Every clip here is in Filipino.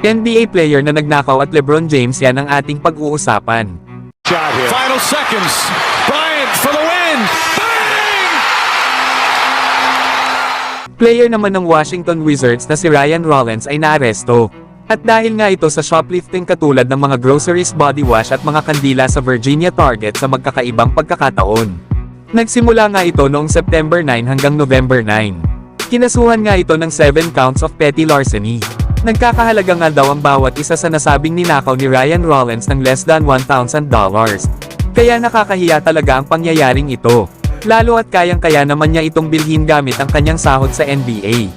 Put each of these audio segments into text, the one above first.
NBA player na nagnakaw at LeBron James, yan ang ating pag-uusapan. Final seconds. Bryant for the win. Bang! Player naman ng Washington Wizards na si Ryan Rollins ay naaresto. At dahil nga ito sa shoplifting katulad ng mga groceries, body wash at mga kandila sa Virginia Target sa magkakaibang pagkakataon. Nagsimula nga ito noong September 9 hanggang November 9. Kinasuhan nga ito ng 7 counts of petty larceny. Nagkakahalaga nga daw ang bawat isa sa nasabing ninakaw ni Ryan Rollins ng less than $1,000. Kaya nakakahiya talaga ang pangyayaring ito. Lalo at kayang-kaya naman niya itong bilhin gamit ang kanyang sahod sa NBA.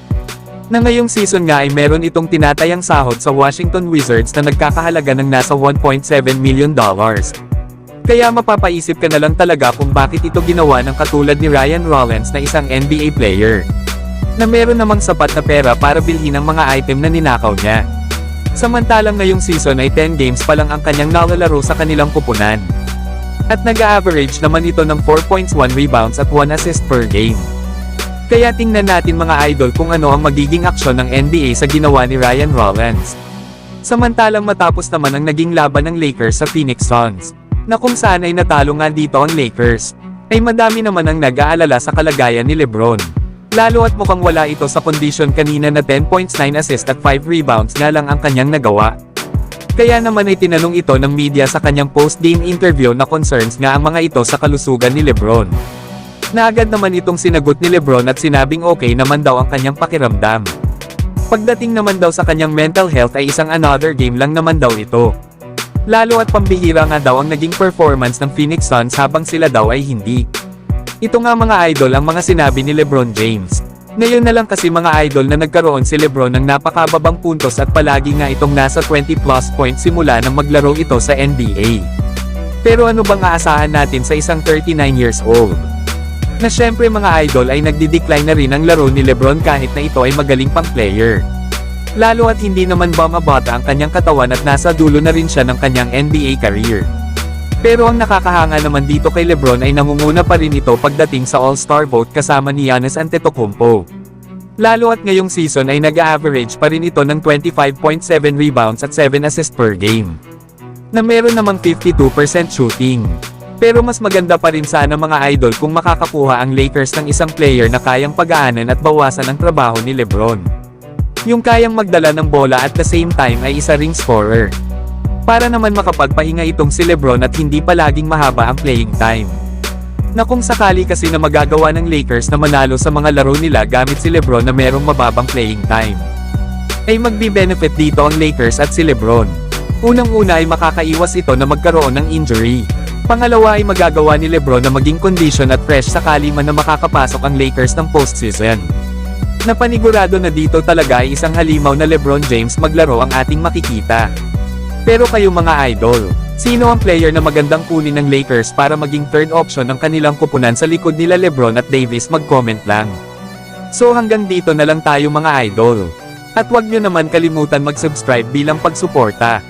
Na ngayong season nga ay meron itong tinatayang sahod sa Washington Wizards na nagkakahalaga ng nasa $1.7 million. Kaya mapapaisip ka na lang talaga kung bakit ito ginawa ng katulad ni Ryan Rollins na isang NBA player. Na meron namang sapat na pera para bilhin ang mga item na ninakaw niya. Samantalang ngayong season ay 10 games pa lang ang kanyang nalalaro sa kanilang kupunan. At nag-average naman ito ng 4 points, 1 rebounds at 1 assist per game. Kaya tingnan natin mga idol kung ano ang magiging aksyon ng NBA sa ginawa ni Ryan Rollins. Samantalang matapos naman ang naging laban ng Lakers sa Phoenix Suns, na kung saan ay natalo nga dito ang Lakers, ay madami naman ang nag-aalala sa kalagayan ni LeBron. Lalo at mukhang wala ito sa kondisyon kanina na 10 points, 9 assists at 5 rebounds nga lang ang kanyang nagawa. Kaya naman ay tinanong ito ng media sa kanyang post-game interview na concerns nga ang mga ito sa kalusugan ni LeBron. Na agad naman itong sinagot ni LeBron at sinabing okay naman daw ang kanyang pakiramdam. Pagdating naman daw sa kanyang mental health ay isang another game lang naman daw ito. Lalo at pambihira nga daw ang naging performance ng Phoenix Suns habang sila daw ay hindi. Ito nga mga idol ang mga sinabi ni LeBron James. Ngayon na lang kasi mga idol na nagkaroon si LeBron ng napakababang puntos at palagi nga itong nasa 20 plus points simula nang maglaro ito sa NBA. Pero ano bang aasahan natin sa isang 39 years old? Na syempre mga idol ay nagdi-decline na rin ang laro ni LeBron kahit na ito ay magaling pang player. Lalo at hindi naman bumabata ang kanyang katawan at nasa dulo na rin siya ng kanyang NBA career. Pero ang nakakahanga naman dito kay LeBron ay nangunguna pa rin ito pagdating sa All-Star vote kasama ni Giannis Antetokounmpo. Lalo at ngayong season ay nag-average pa rin ito ng 25.7 rebounds at 7 assists per game. Na meron namang 52% shooting. Pero mas maganda pa rin sana mga idol kung makakakuha ang Lakers ng isang player na kayang pagaanan at bawasan ang trabaho ni LeBron. Yung kayang magdala ng bola at the same time ay isa ring scorer. Para naman makapagpahinga itong si LeBron at hindi palaging mahaba ang playing time. Na kung sakali kasi na magagawa ng Lakers na manalo sa mga laro nila gamit si LeBron na merong mababang playing time, ay magbi-benefit dito ang Lakers at si LeBron. Unang-una ay makakaiwas ito na magkaroon ng injury. Pangalawa ay magagawa ni LeBron na maging condition at fresh sakali man na makakapasok ang Lakers ng postseason. Napanigurado na dito talaga ay isang halimaw na LeBron James maglaro ang ating makikita. Pero kayo mga idol, sino ang player na magandang kunin ng Lakers para maging third option ng kanilang kupunan sa likod nila LeBron at Davis? Mag-comment lang. So hanggang dito na lang tayo mga idol. At huwag nyo naman kalimutan mag-subscribe bilang pagsuporta.